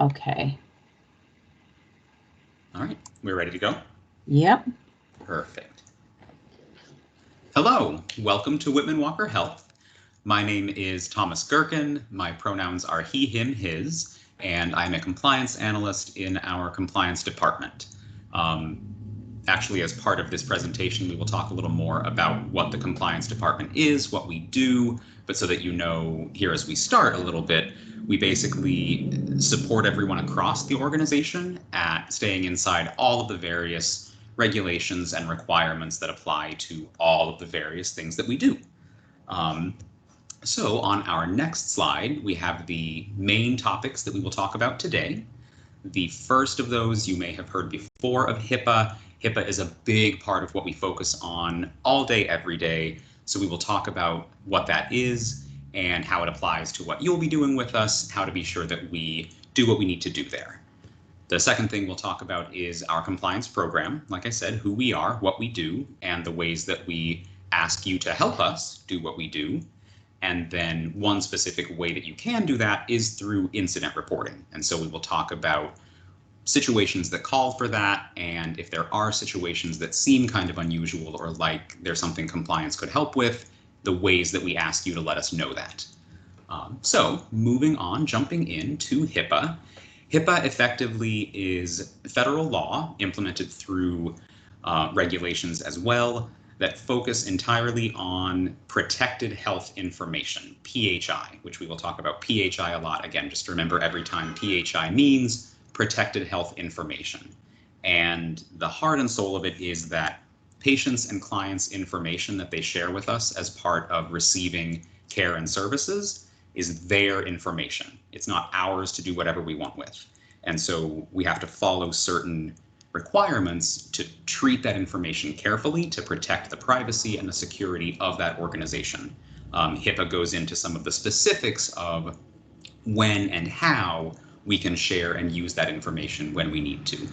Okay. All right, we're ready to go? Yep. Perfect. Hello, welcome to Whitman-Walker Health. My name is Thomas Gherkin. My pronouns are he, him, his, and I'm a compliance analyst in our compliance department. Actually, as part of this presentation, we will talk a little more about what the compliance department is, what we do, but so that you know here as we start a little bit, we basically support everyone across the organization at staying inside all of the various regulations and requirements that apply to all of the various things that we do. So on our next slide, we have the main topics that we will talk about today. The first of those you may have heard before of HIPAA. HIPAA is a big part of what we focus on all day, every day. So we will talk about what that is and how it applies to what you'll be doing with us, how to be sure that we do what we need to do there. The second thing we'll talk about is our compliance program. Like I said, who we are, what we do, and the ways that we ask you to help us do what we do. And then one specific way that you can do that is through incident reporting. And so we will talk about situations that call for that, and if there are situations that seem kind of unusual or like there's something compliance could help with, the ways that we ask you to let us know that. So moving on, jumping into HIPAA. HIPAA effectively is federal law implemented through regulations as well that focus entirely on protected health information, PHI, which we will talk about PHI a lot. Again, just remember every time PHI means protected health information. And the heart and soul of it is that patients' and clients' information that they share with us as part of receiving care and services is their information. It's not ours to do whatever we want with. And so we have to follow certain requirements to treat that information carefully to protect the privacy and the security of that organization. HIPAA goes into some of the specifics of when and how we can share and use that information when we need to.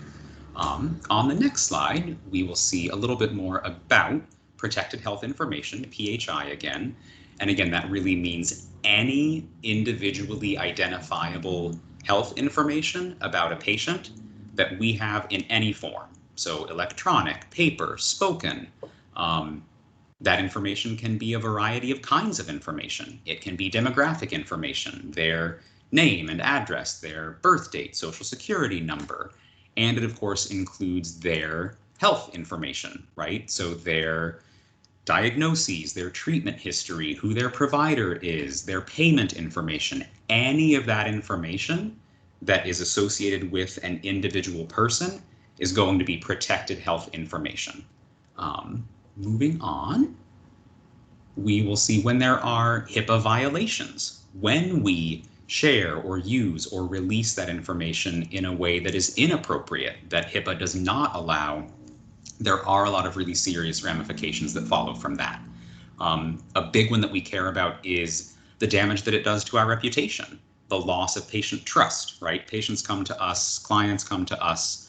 On the next slide, we will see a little bit more about protected health information, PHI again. And again, that really means any individually identifiable health information about a patient that we have in any form. So electronic, paper, spoken. That information can be a variety of kinds of information. It can be demographic information, their name and address, their birth date, social security number, and it of course includes their health information, right? So their diagnoses, their treatment history, who their provider is, their payment information, any of that information that is associated with an individual person is going to be protected health information. Moving on, we will see when there are HIPAA violations, when we share or use or release that information in a way that is inappropriate, that HIPAA does not allow. There are a lot of really serious ramifications that follow from that. A big one that we care about is the damage that it does to our reputation, the loss of patient trust, right? Patients come to us, clients come to us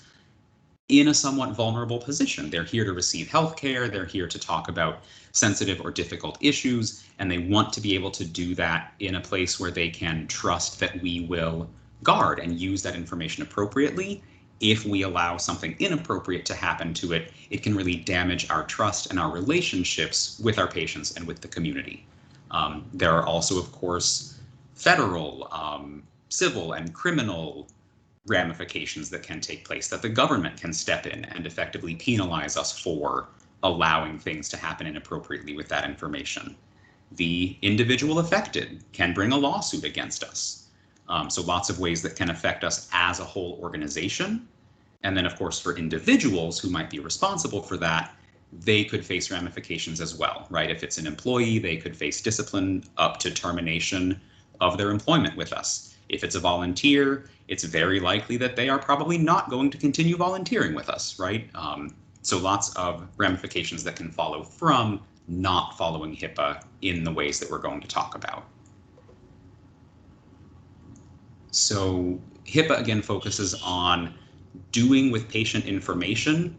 in a somewhat vulnerable position. They're here to receive healthcare, they're here to talk about sensitive or difficult issues, and they want to be able to do that in a place where they can trust that we will guard and use that information appropriately. If we allow something inappropriate to happen to it, it can really damage our trust and our relationships with our patients and with the community. There are also, of course, federal, civil, and criminal ramifications that can take place, that the government can step in and effectively penalize us for allowing things to happen inappropriately with that information. The individual affected can bring a lawsuit against us. So lots of ways that can affect us as a whole organization. And then, of course, for individuals who might be responsible for that, they could face ramifications as well, right? If it's an employee, they could face discipline up to termination of their employment with us. If it's a volunteer, it's very likely that they are probably not going to continue volunteering with us, right? So lots of ramifications that can follow from not following HIPAA in the ways that we're going to talk about. So HIPAA again focuses on doing with patient information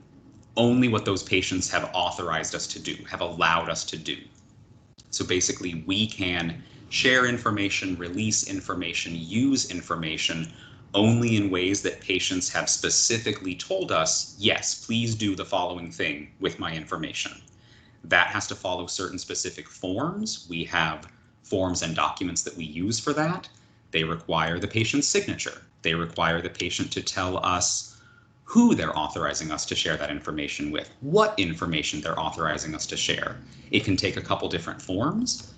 only what those patients have authorized us to do, have allowed us to do. So basically we can share information, release information, use information only in ways that patients have specifically told us, yes, please do the following thing with my information. That has to follow certain specific forms. We have forms and documents that we use for that. They require the patient's signature. They require the patient to tell us who they're authorizing us to share that information with, what information they're authorizing us to share. It can take a couple different forms.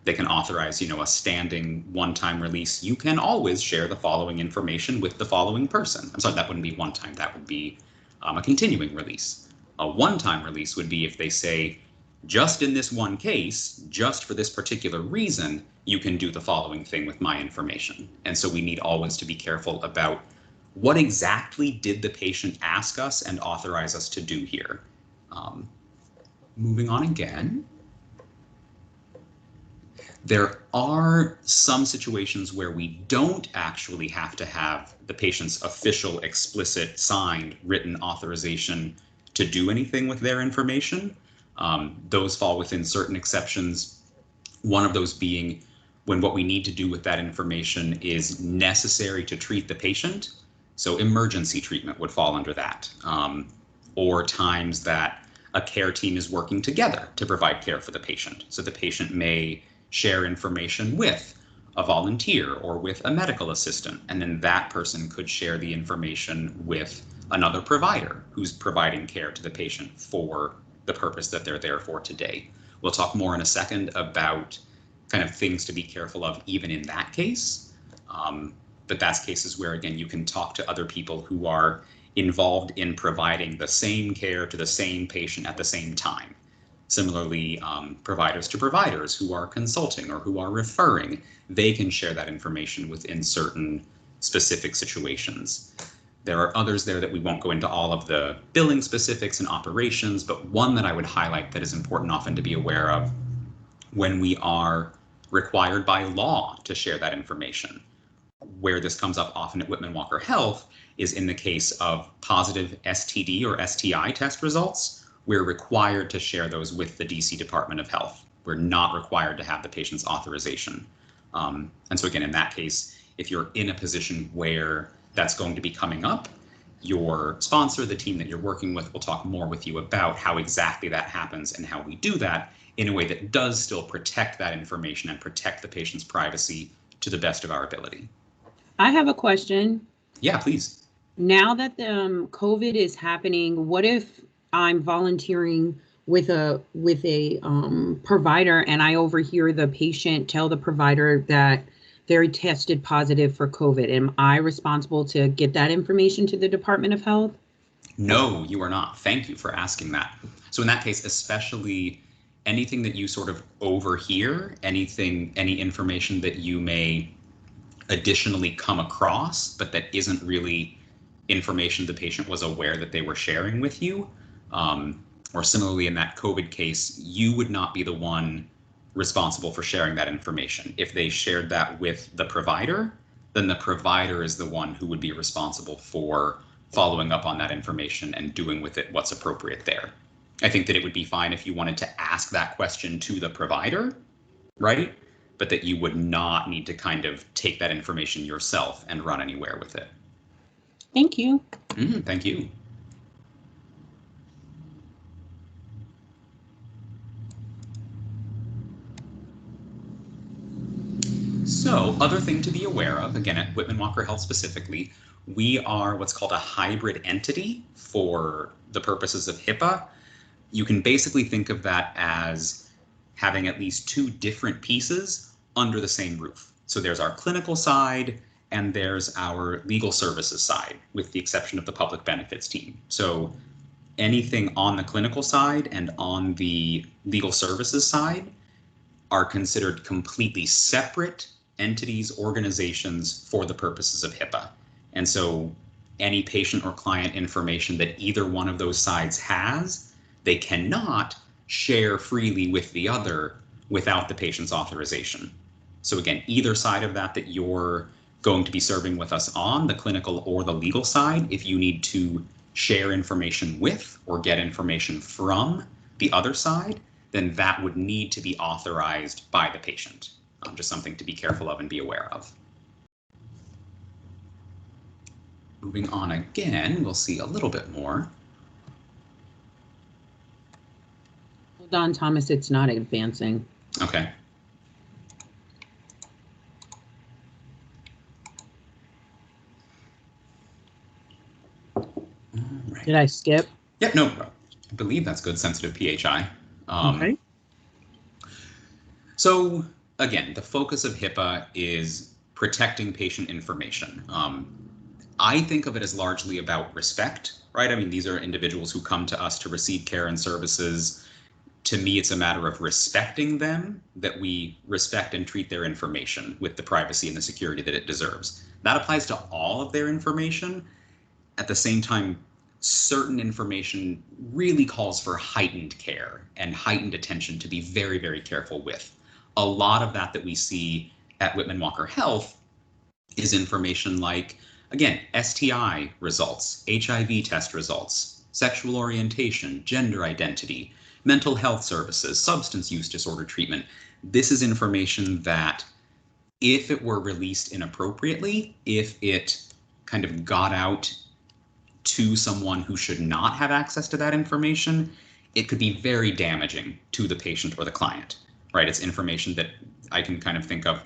They can authorize, a standing one-time release. You can always share the following information with the following person. I'm sorry, that wouldn't be one time. That would be a continuing release. A one-time release would be if they say, just in this one case, just for this particular reason, you can do the following thing with my information. And so we need always to be careful about what exactly did the patient ask us and authorize us to do here. Moving on again. There are some situations where we don't actually have to have the patient's official, explicit, signed, written authorization to do anything with their information. Those fall within certain exceptions. One of those being when what we need to do with that information is necessary to treat the patient. So emergency treatment would fall under that. Or times that a care team is working together to provide care for the patient. So the patient may share information with a volunteer or with a medical assistant, and then that person could share the information with another provider who's providing care to the patient for the purpose that they're there for today. We'll talk more in a second about kind of things to be careful of even in that case. But that's cases where, again, you can talk to other people who are involved in providing the same care to the same patient at the same time. Similarly, providers to providers who are consulting or who are referring, they can share that information within certain specific situations. There are others there that we won't go into all of the billing specifics and operations, but one that I would highlight that is important often to be aware of when we are required by law to share that information. Where this comes up often at Whitman-Walker Health is in the case of positive STD or STI test results. We're required to share those with the DC Department of Health. We're not required to have the patient's authorization. And so again, in that case, if you're in a position where that's going to be coming up, your sponsor, the team that you're working with, will talk more with you about how exactly that happens and how we do that in a way that does still protect that information and protect the patient's privacy to the best of our ability. I have a question. Yeah, please. Now that the COVID is happening, what if I'm volunteering with a provider and I overhear the patient tell the provider that they're tested positive for COVID? Am I responsible to get that information to the Department of Health? No, you are not. Thank you for asking that. So in that case, especially anything that you sort of overhear, any information that you may additionally come across, but that isn't really information the patient was aware that they were sharing with you, or similarly in that COVID case, you would not be the one responsible for sharing that information. If they shared that with the provider, then the provider is the one who would be responsible for following up on that information and doing with it what's appropriate there. I think that it would be fine if you wanted to ask that question to the provider, right? But that you would not need to kind of take that information yourself and run anywhere with it. Thank you. Thank you. So, other thing to be aware of, again, at Whitman-Walker Health specifically, we are what's called a hybrid entity for the purposes of HIPAA. You can basically think of that as having at least two different pieces under the same roof. So there's our clinical side and there's our legal services side, with the exception of the public benefits team. So anything on the clinical side and on the legal services side are considered completely separate entities, organizations for the purposes of HIPAA. And so any patient or client information that either one of those sides has, they cannot share freely with the other without the patient's authorization. So again, either side of that you're going to be serving with us on, the clinical or the legal side, if you need to share information with or get information from the other side, then that would need to be authorized by the patient. Just something to be careful of and be aware of. Moving on again, we'll see a little bit more. Hold on, Thomas, it's not advancing. Okay. Right. Did I skip? Yep, no, I believe that's good, sensitive PHI. Okay. So again, the focus of HIPAA is protecting patient information. I think of it as largely about respect, right? I mean, these are individuals who come to us to receive care and services. To me, it's a matter of respecting them, that we respect and treat their information with the privacy and the security that it deserves. That applies to all of their information. At the same time, certain information really calls for heightened care and heightened attention to be very, very careful with. A lot of that we see at Whitman-Walker Health is information like, again, STI results, HIV test results, sexual orientation, gender identity, mental health services, substance use disorder treatment. This is information that, if it were released inappropriately, if it kind of got out to someone who should not have access to that information, it could be very damaging to the patient or the client, right? It's information that I can kind of think of,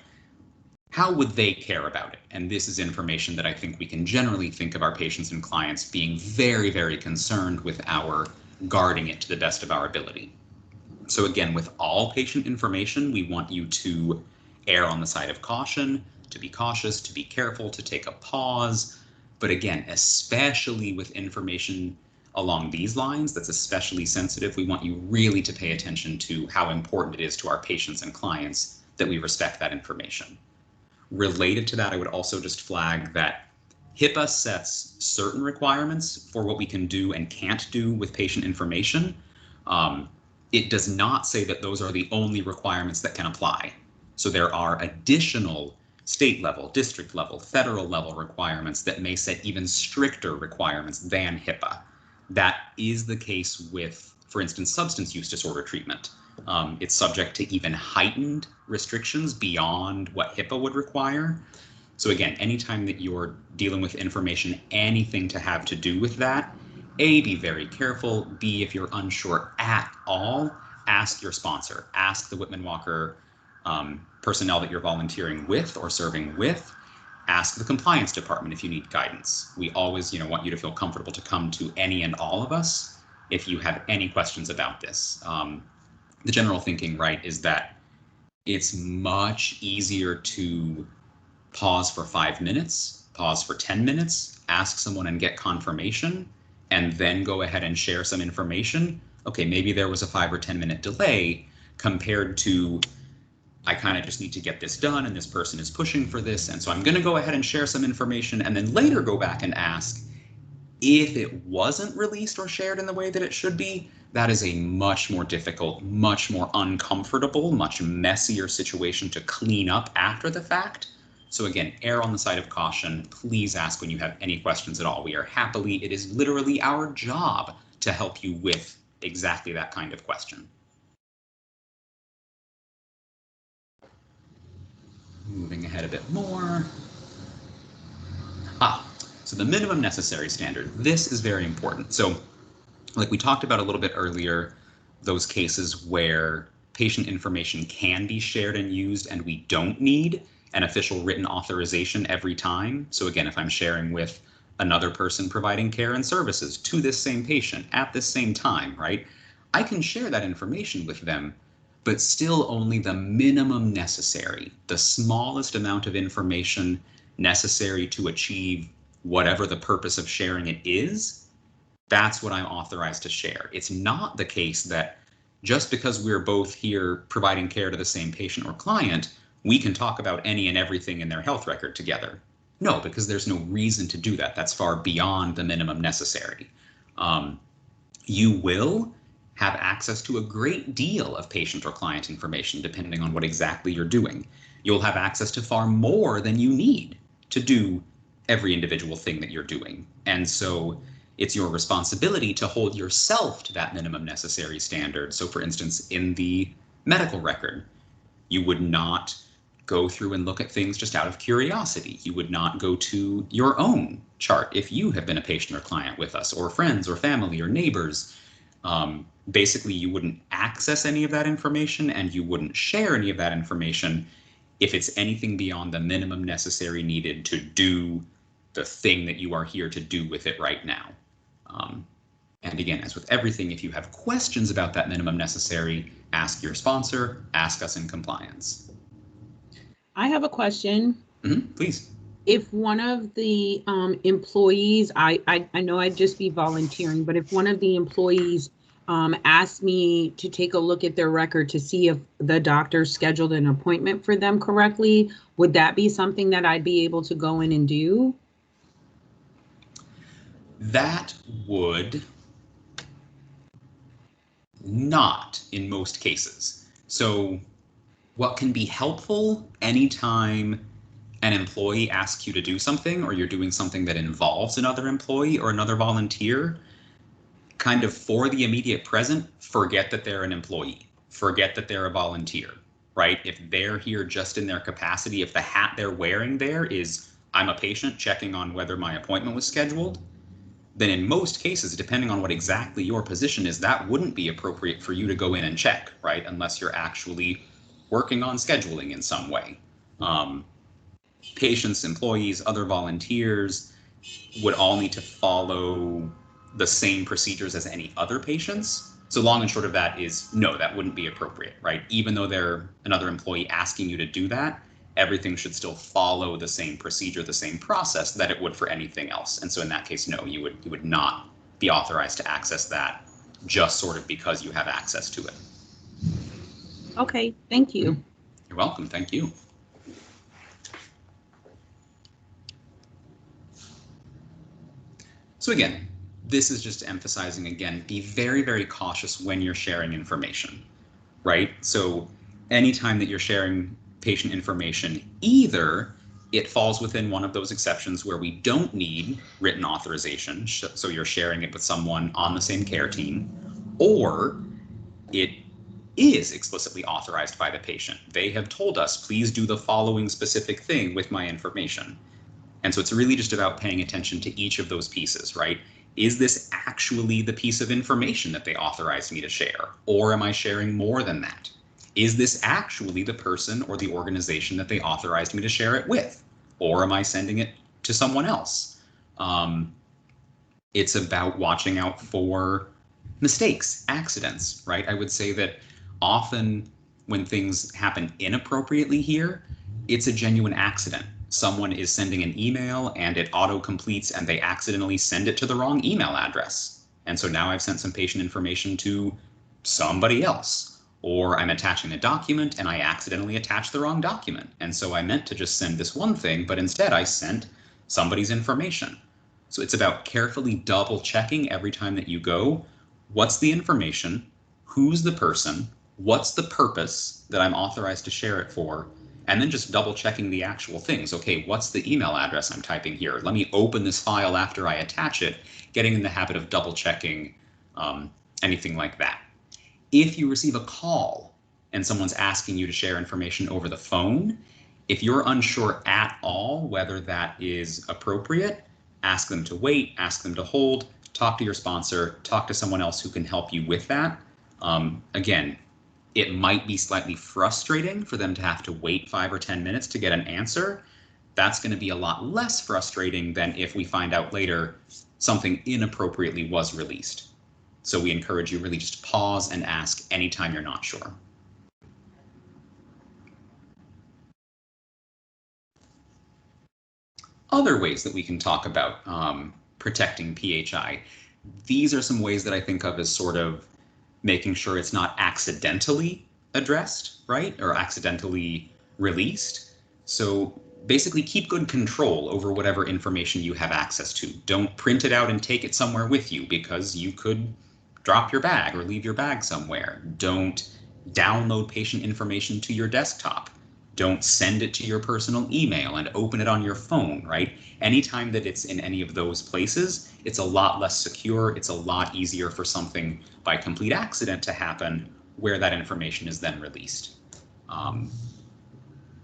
how would they care about it? And this is information that I think we can generally think of our patients and clients being very, very concerned with our guarding it to the best of our ability. So again, with all patient information, we want you to err on the side of caution, to be cautious, to be careful, to take a pause. But again, especially with information along these lines that's especially sensitive, we want you really to pay attention to how important it is to our patients and clients that we respect that information. Related to that, I would also just flag that HIPAA sets certain requirements for what we can do and can't do with patient information. It does not say that those are the only requirements that can apply. So there are additional state level, district level, federal level requirements that may set even stricter requirements than HIPAA. That is the case with, for instance, substance use disorder treatment. It's subject to even heightened restrictions beyond what HIPAA would require. So again, anytime that you're dealing with information, anything to have to do with that, A, be very careful. B, if you're unsure at all, ask your sponsor. Ask the Whitman-Walker personnel that you're volunteering with or serving with. Ask the compliance department if you need guidance. We always, want you to feel comfortable to come to any and all of us if you have any questions about this. The general thinking, right, is that it's much easier to pause for 5 minutes, pause for 10 minutes, ask someone and get confirmation, and then go ahead and share some information. Okay, maybe there was a 5 or 10 minute delay compared to, I kind of just need to get this done and this person is pushing for this, and so I'm going to go ahead and share some information and then later go back and ask if it wasn't released or shared in the way that it should be. That is a much more difficult, much more uncomfortable, much messier situation to clean up after the fact. So again, err on the side of caution. Please ask when you have any questions at all. We are happily, it is literally our job to help you with exactly that kind of question. Moving ahead a bit more. So the minimum necessary standard. This is very important. So like we talked about a little bit earlier, those cases where patient information can be shared and used and we don't need an official written authorization every time. So again, if I'm sharing with another person providing care and services to this same patient at this same time, right? I can share that information with them, but still only the minimum necessary, the smallest amount of information necessary to achieve whatever the purpose of sharing it is. That's what I'm authorized to share. It's not the case that just because we're both here providing care to the same patient or client, we can talk about any and everything in their health record together. No, because there's no reason to do that. That's far beyond the minimum necessary. You will have access to a great deal of patient or client information, depending on what exactly you're doing. You'll have access to far more than you need to do every individual thing that you're doing. And so it's your responsibility to hold yourself to that minimum necessary standard. So for instance, in the medical record, you would not go through and look at things just out of curiosity. You would not go to your own chart if you have been a patient or client with us, or friends or family or neighbors. Basically, you wouldn't access any of that information, and you wouldn't share any of that information if it's anything beyond the minimum necessary needed to do the thing that you are here to do with it right now. And again, as with everything, if you have questions about that minimum necessary, ask your sponsor, ask us in compliance. I have a question. Please. If one of the employees, I know I'd just be volunteering, but if one of the employees asked me to take a look at their record to see if the doctor scheduled an appointment for them correctly, would that be something that I'd be able to go in and do? That would not in most cases. So what can be helpful anytime an employee asks you to do something, or you're doing something that involves another employee or another volunteer, kind of for the immediate present, forget that they're an employee, forget that they're a volunteer, right? If they're here just in their capacity, if the hat they're wearing there is, I'm a patient checking on whether my appointment was scheduled, then in most cases, depending on what exactly your position is, that wouldn't be appropriate for you to go in and check, right? Unless you're actually working on scheduling in some way. Patients, employees, other volunteers would all need to follow the same procedures as any other patients. So long and short of that is, no, that wouldn't be appropriate, right? Even though they're another employee asking you to do that, everything should still follow the same procedure, the same process that it would for anything else. And so in that case, no, you would not be authorized to access that just sort of because you have access to it. Okay, thank you. You're welcome, thank you. So again, this is just emphasizing, again, be very, very cautious when you're sharing information, right? So anytime that you're sharing patient information, either it falls within one of those exceptions where we don't need written authorization, so you're sharing it with someone on the same care team, or it is explicitly authorized by the patient. They have told us, please do the following specific thing with my information. And so it's really just about paying attention to each of those pieces, right? Is this actually the piece of information that they authorized me to share? Or am I sharing more than that? Is this actually the person or the organization that they authorized me to share it with? Or am I sending it to someone else? It's about watching out for mistakes, accidents, right? I would say that often when things happen inappropriately here, it's a genuine accident. Someone is sending an email and it auto-completes and they accidentally send it to the wrong email address. And so now I've sent some patient information to somebody else. Or I'm attaching a document and I accidentally attached the wrong document. And so I meant to just send this one thing, but instead I sent somebody's information. So it's about carefully double checking every time that you go, what's the information, who's the person, what's the purpose that I'm authorized to share it for, and then just double checking the actual things. Okay, what's the email address I'm typing here? Let me open this file after I attach it, getting in the habit of double checking anything like that. If you receive a call and someone's asking you to share information over the phone, if you're unsure at all whether that is appropriate, ask them to wait, ask them to hold, talk to your sponsor, talk to someone else who can help you with that. Again, it might be slightly frustrating for them to have to wait 5 or 10 minutes to get an answer. That's going to be a lot less frustrating than if we find out later something inappropriately was released. So we encourage you really just pause and ask anytime you're not sure. Other ways that we can talk about protecting PHI. These are some ways that I think of as sort of making sure it's not accidentally addressed, right? Or accidentally released. So basically keep good control over whatever information you have access to. Don't print it out and take it somewhere with you because you could drop your bag or leave your bag somewhere. Don't download patient information to your desktop. Don't send it to your personal email and open it on your phone, right? Anytime that it's in any of those places, it's a lot less secure. It's a lot easier for something by complete accident to happen where that information is then released.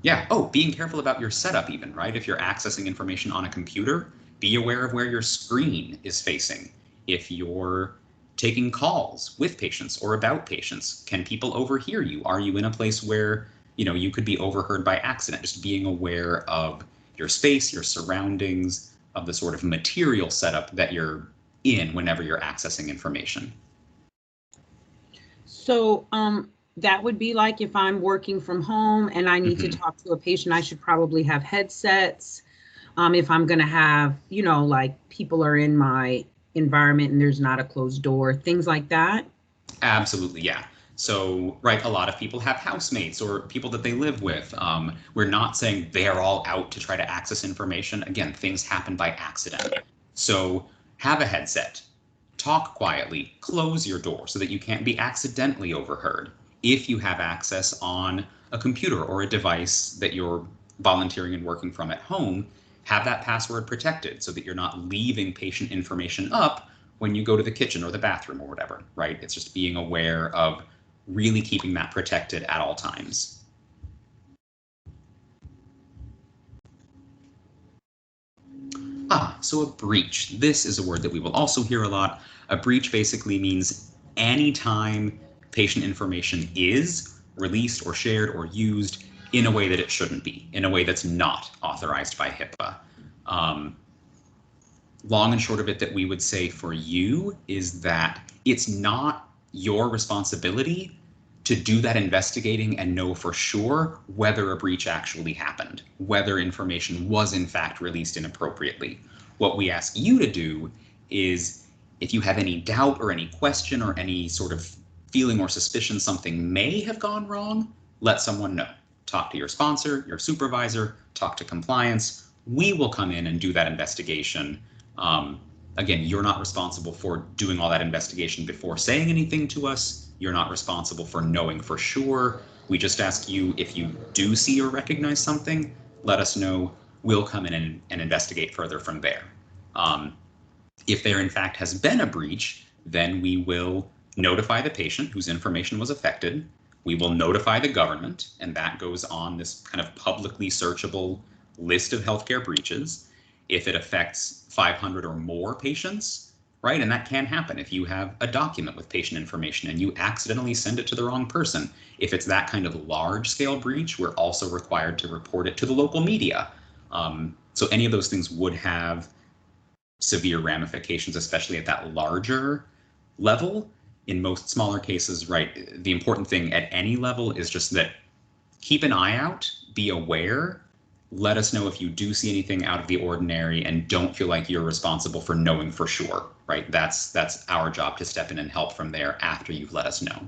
Yeah. Oh, being careful about your setup even, right? If you're accessing information on a computer, be aware of where your screen is facing. If you're taking calls with patients or about patients, can people overhear you? Are you in a place where, you could be overheard by accident? Just being aware of your space, your surroundings, of the sort of material setup that you're in whenever you're accessing information. So that would be like if I'm working from home and I need to Mhm. talk to a patient, I should probably have headsets. If I'm going to have, like people are in my environment and there's not a closed door, things like that. Absolutely, yeah. So, right, a lot of people have housemates or people that they live with. We're not saying they are all out to try to access information. Again, things happen by accident. So, have a headset, talk quietly, close your door so that you can't be accidentally overheard. If you have access on a computer or a device that you're volunteering and working from at home, have that password protected so that you're not leaving patient information up when you go to the kitchen or the bathroom or whatever, right? It's just being aware of really keeping that protected at all times. So a breach. This is a word that we will also hear a lot. A breach basically means anytime patient information is released or shared or used in a way that it shouldn't be, in a way that's not authorized by HIPAA. Long and short of it that we would say for you is that it's not your responsibility to do that investigating and know for sure whether a breach actually happened, whether information was in fact released inappropriately. What we ask you to do is, if you have any doubt or any question or any sort of feeling or suspicion something may have gone wrong, let someone know. Talk to your sponsor, your supervisor, talk to compliance. We will come in and do that investigation. Again, you're not responsible for doing all that investigation before saying anything to us. You're not responsible for knowing for sure. We just ask you, if you do see or recognize something, let us know. We'll come in and investigate further from there. If there in fact has been a breach, then we will notify the patient whose information was affected. We will notify the government, and that goes on this kind of publicly searchable list of healthcare breaches. If it affects 500 or more patients, right? And that can happen if you have a document with patient information and you accidentally send it to the wrong person. If it's that kind of large scale breach, we're also required to report it to the local media. So any of those things would have severe ramifications, especially at that larger level. In most smaller cases, right, the important thing at any level is just that keep an eye out, be aware, let us know if you do see anything out of the ordinary, and don't feel like you're responsible for knowing for sure, right? That's our job to step in and help from there after you've let us know.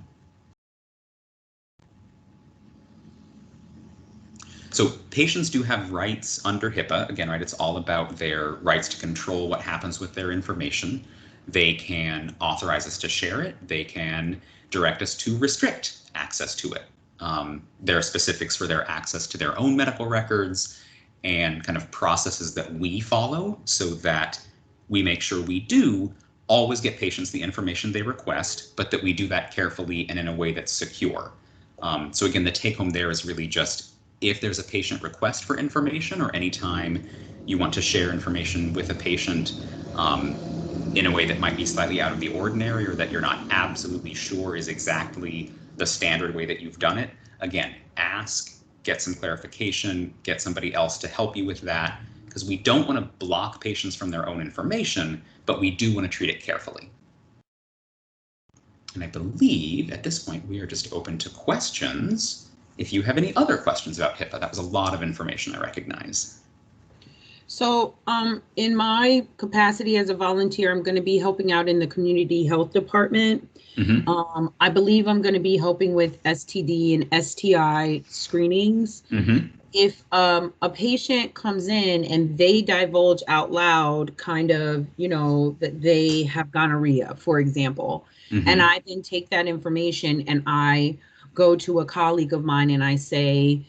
So patients do have rights under HIPAA. Again, right, it's all about their rights to control what happens with their information. They can authorize us to share it. They can direct us to restrict access to it. There are specifics for their access to their own medical records and kind of processes that we follow so that we make sure we do always get patients the information they request, but that we do that carefully and in a way that's secure. So again, the take home there is really just, if there's a patient request for information or anytime you want to share information with a patient in a way that might be slightly out of the ordinary or that you're not absolutely sure is exactly the standard way that you've done it, again, ask, get some clarification, get somebody else to help you with that, because we don't want to block patients from their own information, but we do want to treat it carefully. And I believe at this point we are just open to questions. If you have any other questions about HIPAA, that was a lot of information, I recognize. So in my capacity as a volunteer, I'm going to be helping out in the community health department. Mm-hmm. I believe I'm going to be helping with STD and STI screenings. Mm-hmm. If a patient comes in and they divulge out loud kind of, that they have gonorrhea, for example, Mm-hmm. and I then take that information and I go to a colleague of mine and I say,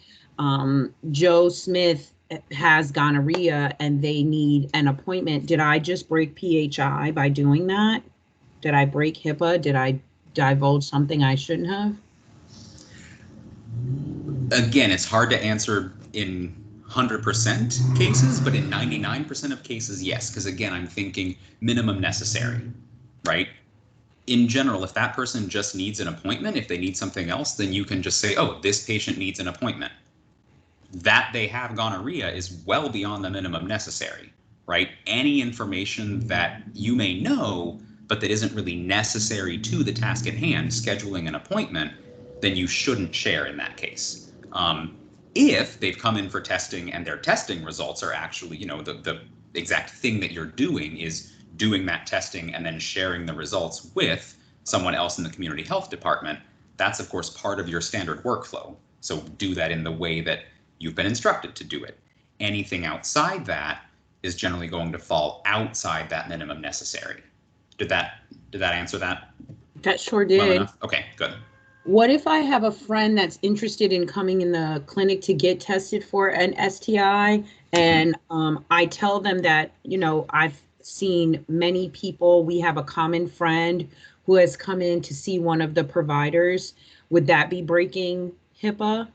Joe Smith has gonorrhea and they need an appointment. Did I just break PHI by doing that? Did I break HIPAA? Did I divulge something I shouldn't have? Again, it's hard to answer in 100% cases, but in 99% of cases, yes. Because again, I'm thinking minimum necessary, right? In general, if that person just needs an appointment, if they need something else, then you can just say, oh, this patient needs an appointment. That they have gonorrhea is well beyond the minimum necessary, right? Any information that you may know, but that isn't really necessary to the task at hand, scheduling an appointment, then you shouldn't share in that case. If they've come in for testing and their testing results are actually, the exact thing that you're doing is doing that testing and then sharing the results with someone else in the community health department, that's of course part of your standard workflow. So do that in the way that you've been instructed to do it. Anything outside that is generally going to fall outside that minimum necessary. Did that answer that? That sure did. Well enough? Okay, good. What if I have a friend that's interested in coming in the clinic to get tested for an STI, and I tell them that, I've seen many people, we have a common friend who has come in to see one of the providers. Would that be breaking HIPAA?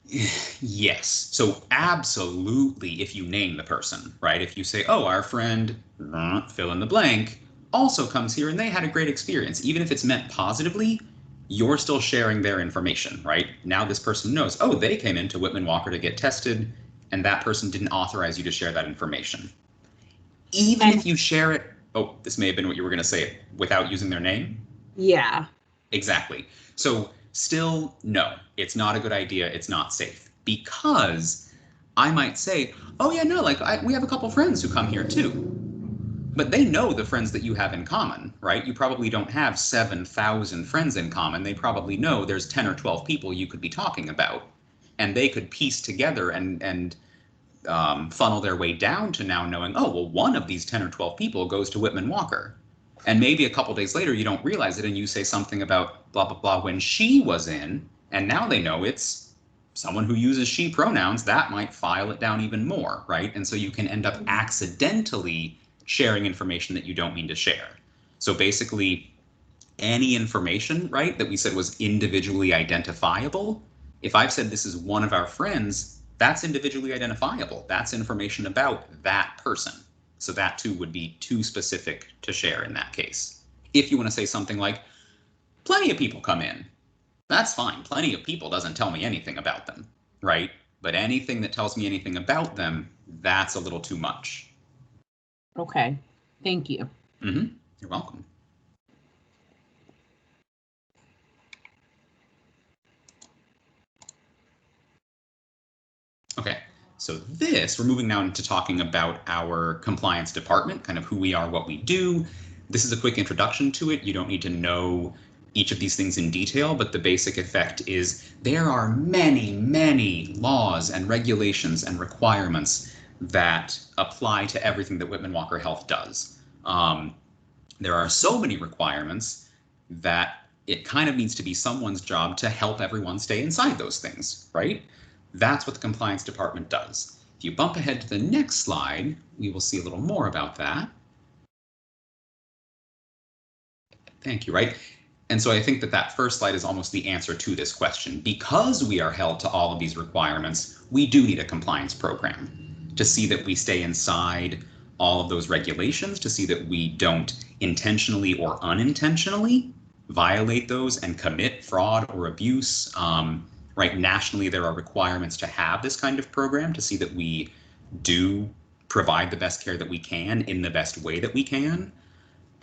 Yes. So absolutely, if you name the person, right? If you say, oh, our friend, fill in the blank, also comes here and they had a great experience, even if it's meant positively, you're still sharing their information, right? Now this person knows, oh, they came into Whitman-Walker to get tested, and that person didn't authorize you to share that information. Even if you share it, oh, this may have been what you were going to say, without using their name? Yeah. Exactly. So still, no, it's not a good idea. It's not safe, because I might say, oh yeah, no, we have a couple friends who come here too. But they know the friends that you have in common, right? You probably don't have 7,000 friends in common. They probably know there's 10 or 12 people you could be talking about. And they could piece together and funnel their way down to now knowing, oh, well, one of these 10 or 12 people goes to Whitman-Walker. And maybe a couple days later, you don't realize it and you say something about blah, blah, blah when she was in, and now they know it's someone who uses she pronouns. That might file it down even more, right? And so you can end up accidentally sharing information that you don't mean to share. So basically, any information, right, that we said was individually identifiable, if I've said this is one of our friends, that's individually identifiable. That's information about that person. So that too would be too specific to share in that case. If you want to say something like, plenty of people come in, that's fine. Plenty of people doesn't tell me anything about them, right? But anything that tells me anything about them, that's a little too much. Okay, thank you. You're welcome. Okay, so we're moving now into talking about our compliance department, kind of who we are, what we do. This is a quick introduction to it. You don't need to know each of these things in detail, but the basic effect is there are many, many laws and regulations and requirements that apply to everything that Whitman-Walker Health does. There are so many requirements that it kind of needs to be someone's job to help everyone stay inside those things, right? That's what the compliance department does. If you bump ahead to the next slide, we will see a little more about that. Thank you, right? And so I think that first slide is almost the answer to this question. Because we are held to all of these requirements, we do need a compliance program to see that we stay inside all of those regulations, to see that we don't intentionally or unintentionally violate those and commit fraud or abuse. Right, nationally, there are requirements to have this kind of program to see that we do provide the best care that we can in the best way that we can.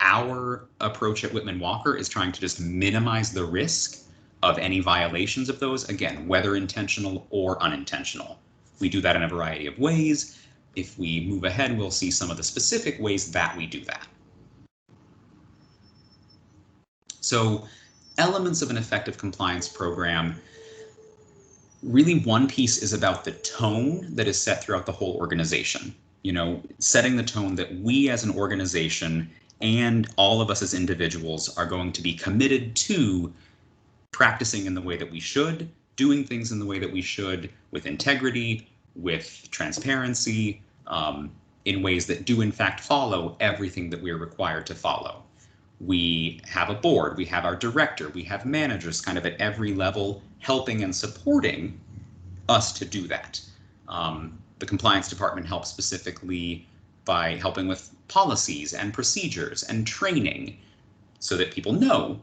Our approach at Whitman-Walker is trying to just minimize the risk of any violations of those, again, whether intentional or unintentional. We do that in a variety of ways. If we move ahead, we'll see some of the specific ways that we do that. So, elements of an effective compliance program. Really, one piece is about the tone that is set throughout the whole organization. Setting the tone that we as an organization and all of us as individuals are going to be committed to practicing in the way that we should, doing things in the way that we should, with integrity, with transparency, in ways that do in fact follow everything that we're required to follow. We have a board, we have our director, we have managers kind of at every level helping and supporting us to do that. The compliance department helps specifically by helping with policies and procedures and training so that people know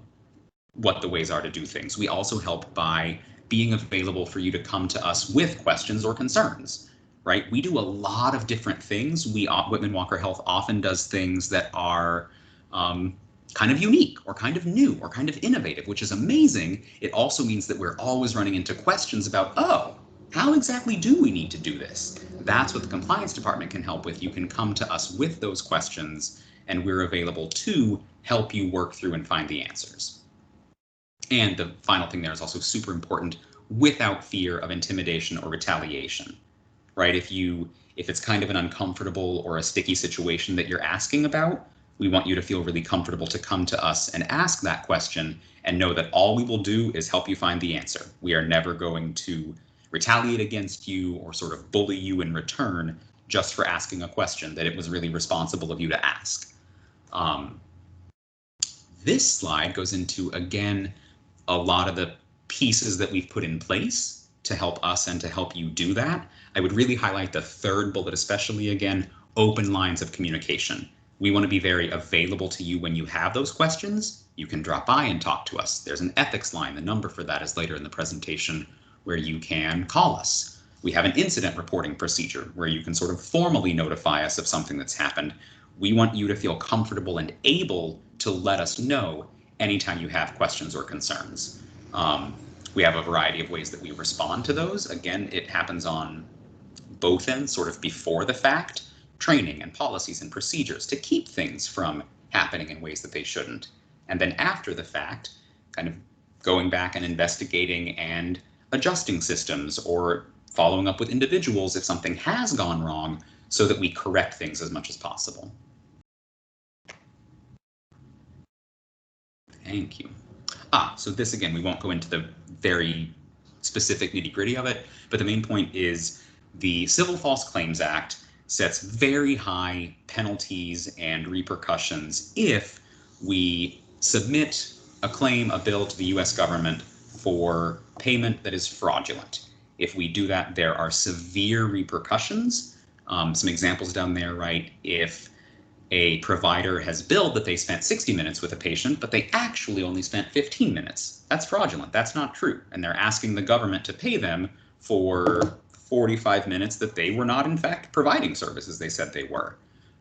what the ways are to do things. We also help by being available for you to come to us with questions or concerns, right? We do a lot of different things. Whitman-Walker Health often does things that are kind of unique or kind of new or kind of innovative, which is amazing. It also means that we're always running into questions about, oh, how exactly do we need to do this? That's what the compliance department can help with. You can come to us with those questions, and we're available to help you work through and find the answers. And the final thing there is also super important, without fear of intimidation or retaliation, right? If it's kind of an uncomfortable or a sticky situation that you're asking about, we want you to feel really comfortable to come to us and ask that question and know that all we will do is help you find the answer. We are never going to retaliate against you or sort of bully you in return just for asking a question that it was really responsible of you to ask. This slide goes into, again, a lot of the pieces that we've put in place to help us and to help you do that. I would really highlight the third bullet, especially, again, open lines of communication. We want to be very available to you when you have those questions. You can drop by and talk to us. There's an ethics line. The number for that is later in the presentation, where you can call us. We have an incident reporting procedure where you can sort of formally notify us of something that's happened. We want you to feel comfortable and able to let us know anytime you have questions or concerns. We have a variety of ways that we respond to those. Again, it happens on both ends, sort of before the fact, training and policies and procedures to keep things from happening in ways that they shouldn't. And then after the fact, kind of going back and investigating and adjusting systems or following up with individuals if something has gone wrong so that we correct things as much as possible. Thank you. So this, again, we won't go into the very specific nitty-gritty of it, but the main point is the Civil False Claims Act sets very high penalties and repercussions if we submit a claim, a bill to the US government for payment that is fraudulent. If we do that, there are severe repercussions. Some examples down there, right? If a provider has billed that they spent 60 minutes with a patient, but they actually only spent 15 minutes. That's fraudulent. That's not true. And they're asking the government to pay them for 45 minutes that they were not, in fact, providing services they said they were.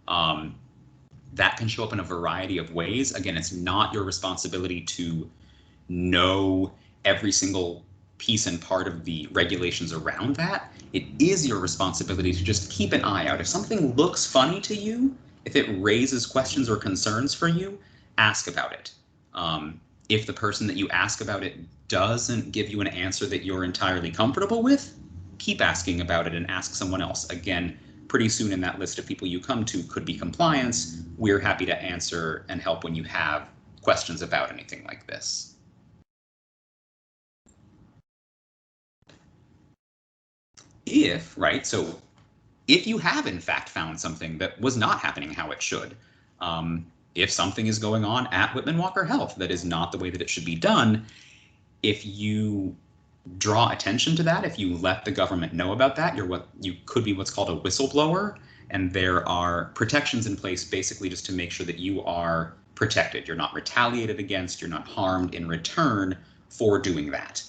That can show up in a variety of ways. Again, it's not your responsibility to know every single piece and part of the regulations around that. It is your responsibility to just keep an eye out. If something looks funny to you, if it raises questions or concerns for you, ask about it. If the person that you ask about it doesn't give you an answer that you're entirely comfortable with, keep asking about it and ask someone else. Again, pretty soon in that list of people you come to could be compliance. We're happy to answer and help when you have questions about anything like this. If you have in fact found something that was not happening how it should, if something is going on at Whitman-Walker Health that is not the way that it should be done, if you draw attention to that, if you let the government know about that, you could be what's called a whistleblower, and there are protections in place basically just to make sure that you are protected. You're not retaliated against, you're not harmed in return for doing that.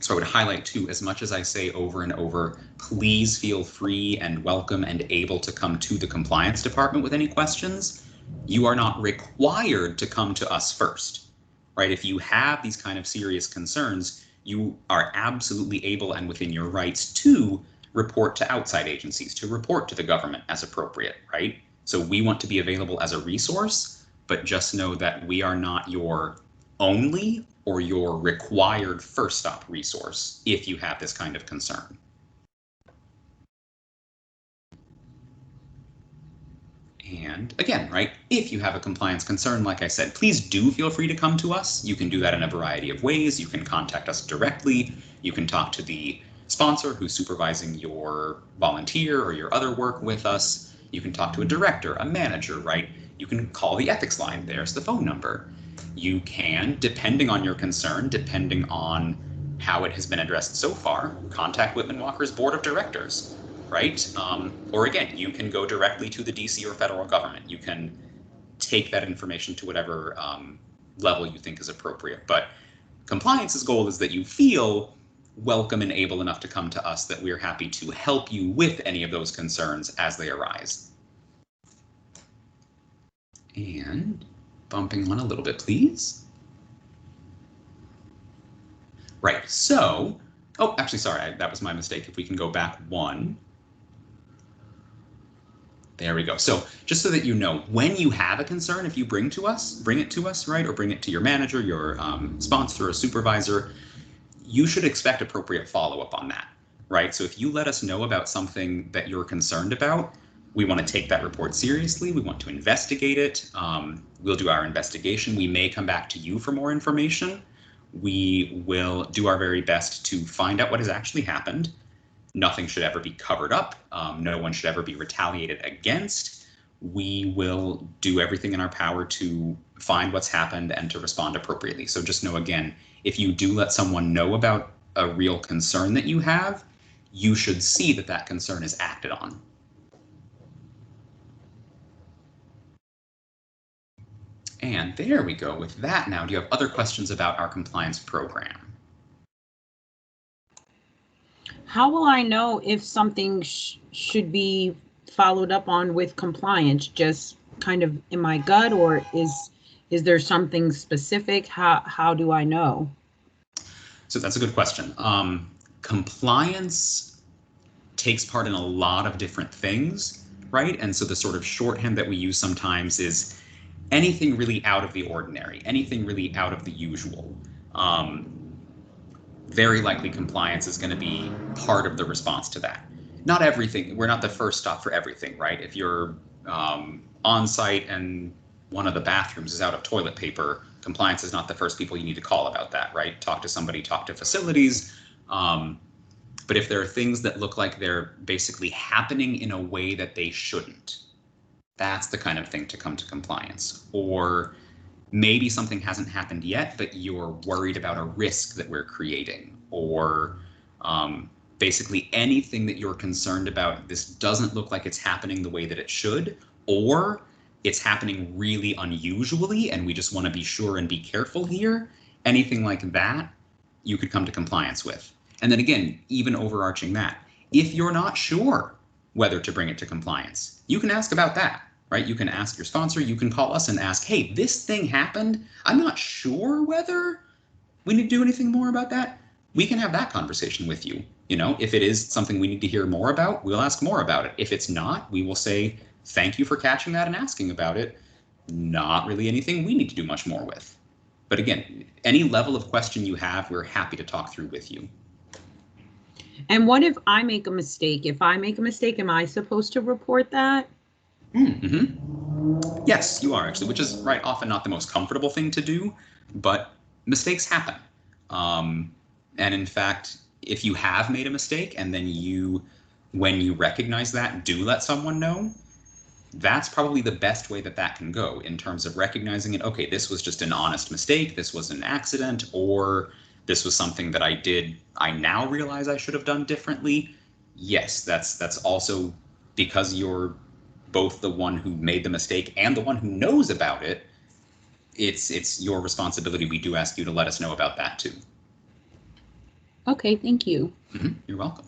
So I would highlight too, as much as I say over and over, please feel free and welcome and able to come to the compliance department with any questions. You are not required to come to us first, right? If you have these kind of serious concerns, you are absolutely able and within your rights to report to outside agencies, to report to the government as appropriate, right? So we want to be available as a resource, but just know that we are not your only or your required first stop resource if you have this kind of concern. And again, right, if you have a compliance concern, like I said, please do feel free to come to us. You can do that in a variety of ways. You can contact us directly. You can talk to the sponsor who's supervising your volunteer or your other work with us. You can talk to a director, a manager, right? you can call the ethics line. There's the phone number. You can, depending on your concern, depending on how it has been addressed so far, contact Whitman-Walker's board of directors, right? Or again, you can go directly to the DC or federal government. You can take that information to whatever level you think is appropriate. But compliance's goal is that you feel welcome and able enough to come to us, that we're happy to help you with any of those concerns as they arise. And bumping on a little bit, please. Right, so, oh, actually, sorry, that was my mistake. If we can go back one. There we go. So just so that you know, when you have a concern, if you bring it to us, right, or bring it to your manager, your sponsor, or supervisor, you should expect appropriate follow-up on that, right? So if you let us know about something that you're concerned about, we want to take that report seriously. We want to investigate it. We'll do our investigation. We may come back to you for more information. We will do our very best to find out what has actually happened. Nothing should ever be covered up. No one should ever be retaliated against. We will do everything in our power to find what's happened and to respond appropriately. So just know, again, if you do let someone know about a real concern that you have, you should see that that concern is acted on. And there we go with that. Now, do you have other questions about our compliance program? How will I know if something should be followed up on with compliance? Just kind of in my gut, or is there something specific? How do I know? So that's a good question. Compliance takes part in a lot of different things, right? And so the sort of shorthand that we use sometimes is anything really out of the ordinary, anything really out of the usual. Very likely compliance is going to be part of the response to that. Not everything, we're not the first stop for everything, right? If you're on site and one of the bathrooms is out of toilet paper, compliance is not the first people you need to call about that, right? Talk to somebody, talk to facilities. But if there are things that look like they're basically happening in a way that they shouldn't, that's the kind of thing to come to compliance. Or maybe something hasn't happened yet, but you're worried about a risk that we're creating, or basically anything that you're concerned about. This doesn't look like it's happening the way that it should, or it's happening really unusually and we just want to be sure and be careful here. Anything like that, you could come to compliance with. And then again, even overarching that, if you're not sure whether to bring it to compliance, you can ask about that. Right? You can ask your sponsor, you can call us and ask, hey, this thing happened. I'm not sure whether we need to do anything more about that. We can have that conversation with you. You know, if it is something we need to hear more about, we'll ask more about it. If it's not, we will say, thank you for catching that and asking about it. Not really anything we need to do much more with. But again, any level of question you have, we're happy to talk through with you. And what if I make a mistake? If I make a mistake, am I supposed to report that? Mm-hmm. Yes, you are actually, which is right often not the most comfortable thing to do, but mistakes happen. And in fact, if you have made a mistake and then when you recognize that, do let someone know, that's probably the best way that that can go in terms of recognizing it. Okay, this was just an honest mistake. This was an accident, or this was something that I did. I now realize I should have done differently. Yes, that's also because you're both the one who made the mistake and the one who knows about it. It's your responsibility. We do ask you to let us know about that too. Okay, thank you. Mm-hmm. You're welcome.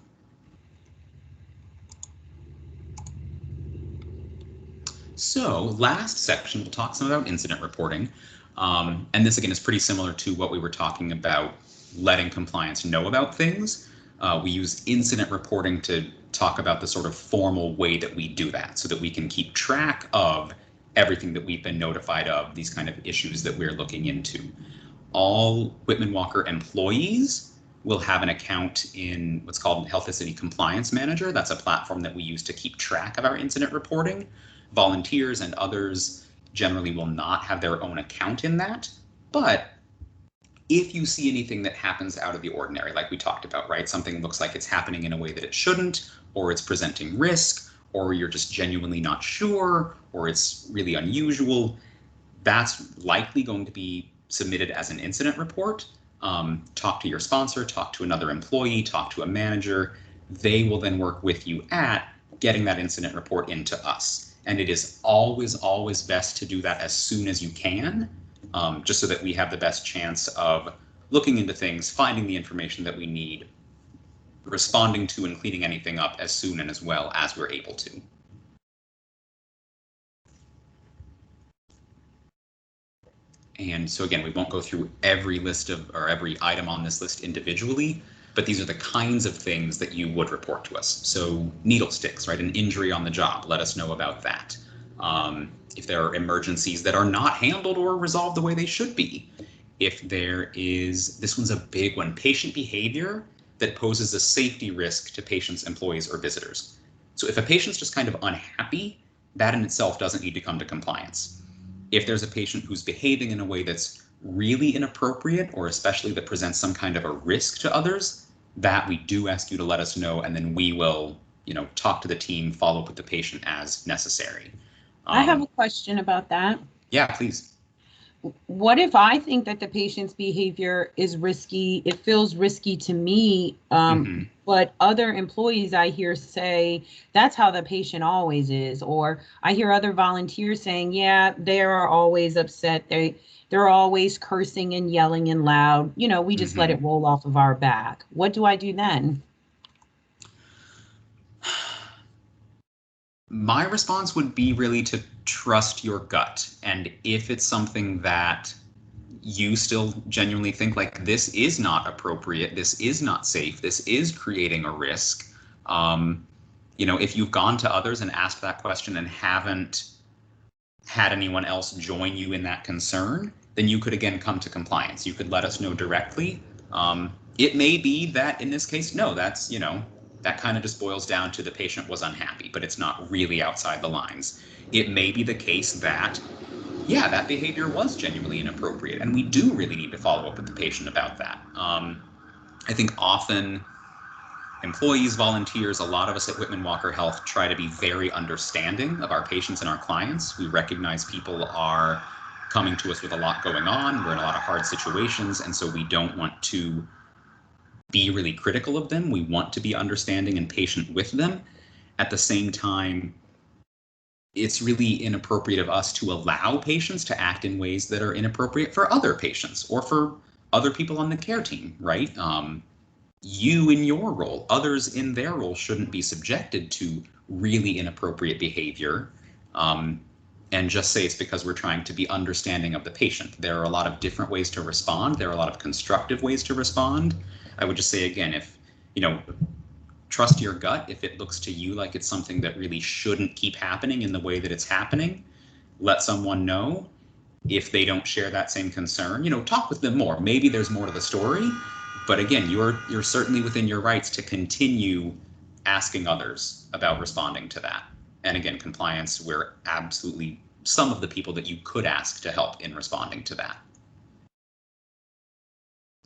So last section, we'll talk some about incident reporting. And this again is pretty similar to what we were talking about, letting compliance know about things. We use incident reporting to talk about the sort of formal way that we do that so that we can keep track of everything that we've been notified of, these kind of issues that we're looking into. All Whitman-Walker employees will have an account in what's called Health City Compliance Manager. That's a platform that we use to keep track of our incident reporting. Volunteers and others generally will not have their own account in that, but if you see anything that happens out of the ordinary, like we talked about, right? Something looks like it's happening in a way that it shouldn't, or it's presenting risk, or you're just genuinely not sure, or it's really unusual, that's likely going to be submitted as an incident report. Talk to your sponsor, talk to another employee, talk to a manager. They will then work with you at getting that incident report into us. And it is always, always best to do that as soon as you can, just so that we have the best chance of looking into things, finding the information that we need, responding to and cleaning anything up as soon and as well as we're able to. And so again, we won't go through every list of, or every item on this list individually, but these are the kinds of things that you would report to us. So needle sticks, right? An injury on the job, let us know about that. If there are emergencies that are not handled or resolved the way they should be. If there is, this one's a big one, patient behavior that poses a safety risk to patients, employees, or visitors. So if a patient's just kind of unhappy, that in itself doesn't need to come to compliance. If there's a patient who's behaving in a way that's really inappropriate, or especially that presents some kind of a risk to others, that we do ask you to let us know, and then we will, talk to the team, follow up with the patient as necessary. I have a question about that. Yeah, please. What if I think that the patient's behavior is risky? It feels risky to me, but other employees I hear say that's how the patient always is, or I hear other volunteers saying, yeah, they are always upset. They're always cursing and yelling and loud. We just let it roll off of our back. What do I do then? My response would be really to trust your gut. And if it's something that you still genuinely think like this is not appropriate, this is not safe, this is creating a risk, if you've gone to others and asked that question and haven't had anyone else join you in that concern, then you could again come to compliance. You could let us know directly. It may be that in this case, no, that's, that kind of just boils down to the patient was unhappy, but it's not really outside the lines. It may be the case that, yeah, that behavior was genuinely inappropriate, and we do really need to follow up with the patient about that. I think often employees, volunteers, a lot of us at Whitman-Walker Health try to be very understanding of our patients and our clients. We recognize people are coming to us with a lot going on. We're in a lot of hard situations, and so we don't want to be really critical of them. We want to be understanding and patient with them. At the same time, it's really inappropriate of us to allow patients to act in ways that are inappropriate for other patients or for other people on the care team, right? You in your role, others in their role shouldn't be subjected to really inappropriate behavior. And just say it's because we're trying to be understanding of the patient. There are a lot of different ways to respond. There are a lot of constructive ways to respond. I would just say again, if, trust your gut. If it looks to you like it's something that really shouldn't keep happening in the way that it's happening, let someone know. If they don't share that same concern, talk with them more. Maybe there's more to the story, but again, you're certainly within your rights to continue asking others about responding to that. And again, compliance, we're absolutely some of the people that you could ask to help in responding to that.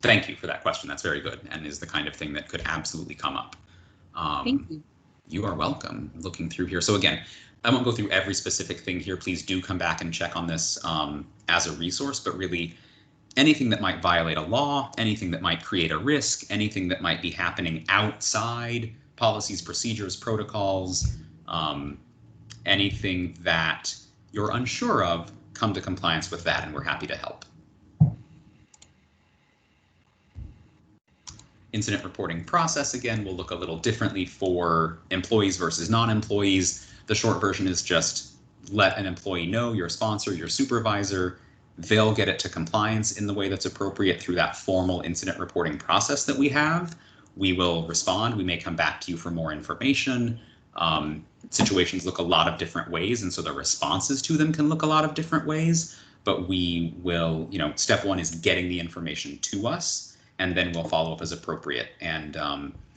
Thank you for that question. That's very good and is the kind of thing that could absolutely come up. Thank you. You are welcome. Looking through here. So again, I won't go through every specific thing here. Please do come back and check on this as a resource, but really anything that might violate a law, anything that might create a risk, anything that might be happening outside policies, procedures, protocols, anything that you're unsure of, come to compliance with that, and we're happy to help. Incident reporting process, again, will look a little differently for employees versus non-employees. The short version is just let an employee know, your sponsor, your supervisor. They'll get it to compliance in the way that's appropriate through that formal incident reporting process that we have. We will respond. We may come back to you for more information. Situations look a lot of different ways, and so the responses to them can look a lot of different ways. But we will, step one is getting the information to us, and then we'll follow up as appropriate. And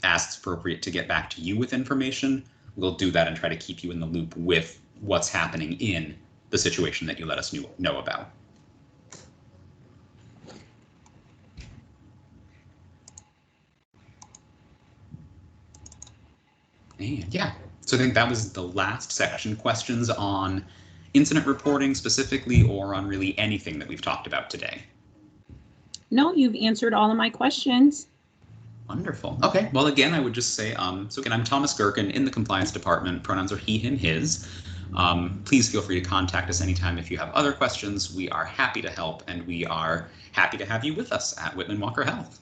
as it's appropriate to get back to you with information, we'll do that and try to keep you in the loop with what's happening in the situation that you let us know about. And yeah, So I think that was the last section. Questions on incident reporting specifically, or on really anything that we've talked about today? No, you've answered all of my questions. Wonderful. Okay, well, again, I would just say, so again, I'm Thomas Gherkin in the compliance department. Pronouns are he, him, his. Please feel free to contact us anytime if you have other questions. We are happy to help, and we are happy to have you with us at Whitman-Walker Health.